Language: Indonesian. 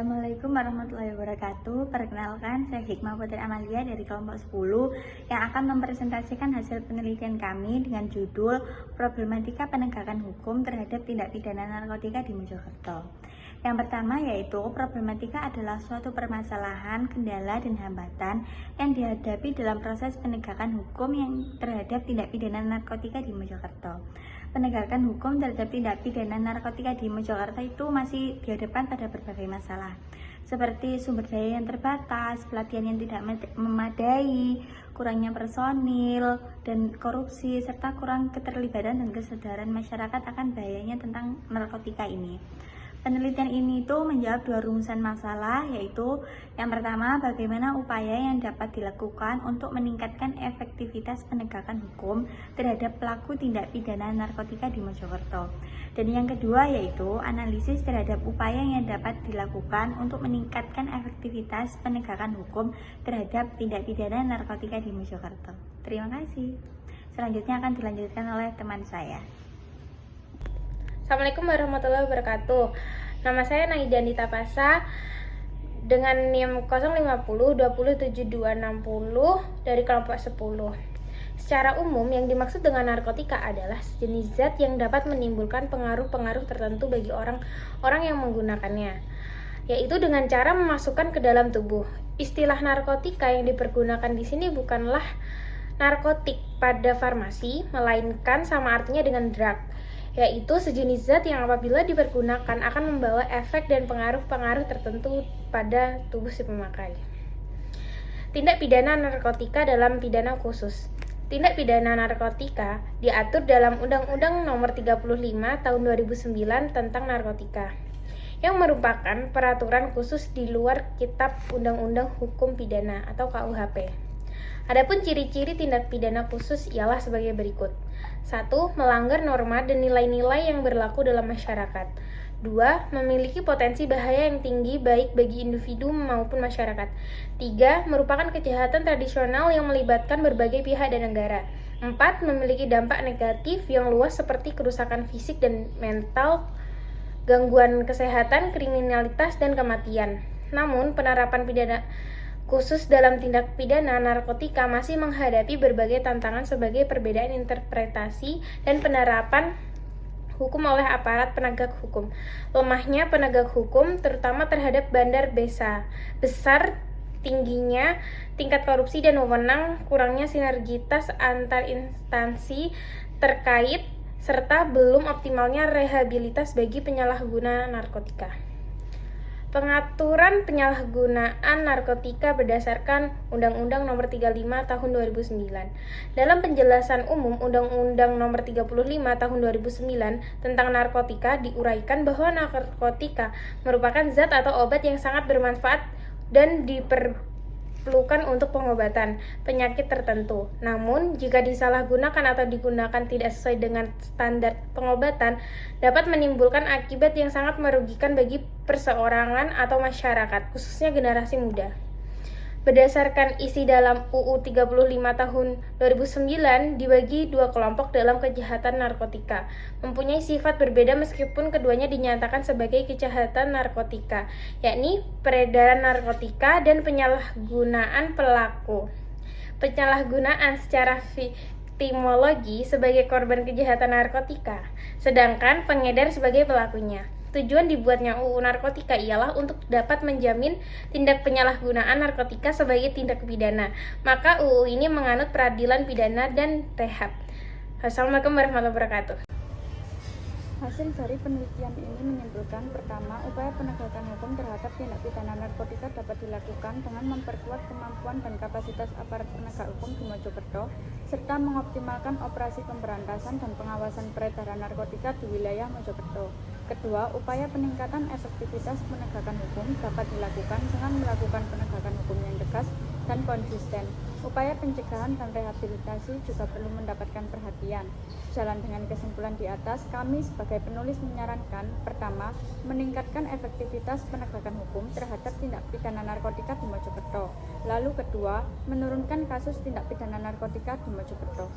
Assalamualaikum warahmatullahi wabarakatuh. Perkenalkan, saya Hikmah Putri Amalia dari kelompok 10 yang akan mempresentasikan hasil penelitian kami dengan judul Problematika Penegakan Hukum Terhadap Tindak Pidana Narkotika di Mojokerto. Yang pertama yaitu problematika adalah suatu permasalahan, kendala, dan hambatan yang dihadapi dalam proses penegakan hukum yang terhadap tindak pidana narkotika di Mojokerto. Penegakan hukum terhadap tindak pidana narkotika di Mojokerto itu masih dihadapkan pada berbagai masalah, seperti sumber daya yang terbatas, pelatihan yang tidak memadai, kurangnya personil, dan korupsi, serta kurang keterlibatan dan kesadaran masyarakat akan bahayanya tentang narkotika ini. Penelitian ini menjawab dua rumusan masalah, yaitu yang pertama, bagaimana upaya yang dapat dilakukan untuk meningkatkan efektivitas penegakan hukum terhadap pelaku tindak pidana narkotika di Mojokerto. Dan yang kedua yaitu analisis terhadap upaya yang dapat dilakukan untuk meningkatkan efektivitas penegakan hukum terhadap tindak pidana narkotika di Mojokerto. Terima kasih. Selanjutnya akan dilanjutkan oleh teman saya. Assalamualaikum warahmatullahi wabarakatuh. Nama saya Naida Nita Pasa dengan NIM 050207260 dari kelompok 10. Secara umum, yang dimaksud dengan narkotika adalah sejenis zat yang dapat menimbulkan pengaruh-pengaruh tertentu bagi orang yang menggunakannya, yaitu dengan cara memasukkan ke dalam tubuh. Istilah narkotika yang dipergunakan di sini bukanlah narkotik pada farmasi, melainkan sama artinya dengan drug, yaitu sejenis zat yang apabila dipergunakan akan membawa efek dan pengaruh-pengaruh tertentu pada tubuh si pemakai. Tindak pidana narkotika dalam pidana khusus. Tindak pidana narkotika diatur dalam Undang-Undang Nomor 35 Tahun 2009 tentang narkotika, yang merupakan peraturan khusus di luar Kitab Undang-Undang Hukum Pidana atau KUHP. Adapun ciri-ciri tindak pidana khusus ialah sebagai berikut. 1. Melanggar norma dan nilai-nilai yang berlaku dalam masyarakat. 2. Memiliki potensi bahaya yang tinggi baik bagi individu maupun masyarakat. 3. Merupakan kejahatan tradisional yang melibatkan berbagai pihak dan negara. 4. Memiliki dampak negatif yang luas seperti kerusakan fisik dan mental, gangguan kesehatan, kriminalitas, dan kematian. Namun, penerapan pidana khusus dalam tindak pidana narkotika masih menghadapi berbagai tantangan sebagai perbedaan interpretasi dan penerapan hukum oleh aparat penegak hukum. Lemahnya penegak hukum terutama terhadap bandar besar, tingginya tingkat korupsi dan wewenang, kurangnya sinergitas antar instansi terkait, serta belum optimalnya rehabilitas bagi penyalahguna narkotika. Pengaturan penyalahgunaan narkotika berdasarkan Undang-Undang Nomor 35 Tahun 2009. Dalam penjelasan umum Undang-Undang Nomor 35 Tahun 2009 tentang narkotika diuraikan bahwa narkotika merupakan zat atau obat yang sangat bermanfaat dan diperlukan untuk pengobatan penyakit tertentu. Namun, jika disalahgunakan atau digunakan tidak sesuai dengan standar pengobatan, dapat menimbulkan akibat yang sangat merugikan bagi perseorangan atau masyarakat, khususnya generasi muda. Berdasarkan isi dalam UU 35 tahun 2009 dibagi dua kelompok dalam kejahatan narkotika, mempunyai sifat berbeda meskipun keduanya dinyatakan sebagai kejahatan narkotika, yakni peredaran narkotika dan penyalahgunaan pelaku. Penyalahgunaan secara viktimologi sebagai korban kejahatan narkotika, sedangkan pengedar sebagai pelakunya. Tujuan dibuatnya UU Narkotika ialah untuk dapat menjamin tindak penyalahgunaan narkotika sebagai tindak pidana. Maka UU ini menganut peradilan pidana dan rehab. Assalamualaikum warahmatullahi wabarakatuh. Hasil dari penelitian ini menyimpulkan, pertama, upaya penegakan hukum terhadap tindak pidana narkotika dapat dilakukan dengan memperkuat kemampuan dan kapasitas aparat penegak hukum di Mojokerto, serta mengoptimalkan operasi pemberantasan dan pengawasan peredaran narkotika di wilayah Mojokerto. Kedua, upaya peningkatan efektivitas penegakan hukum dapat dilakukan dengan melakukan penegakan hukum yang tegas dan konsisten. Upaya pencegahan dan rehabilitasi juga perlu mendapatkan perhatian. Jalan dengan kesimpulan di atas, kami sebagai penulis menyarankan, pertama, meningkatkan efektivitas penegakan hukum terhadap tindak pidana narkotika di Mojokerto. Lalu kedua, menurunkan kasus tindak pidana narkotika di Mojokerto.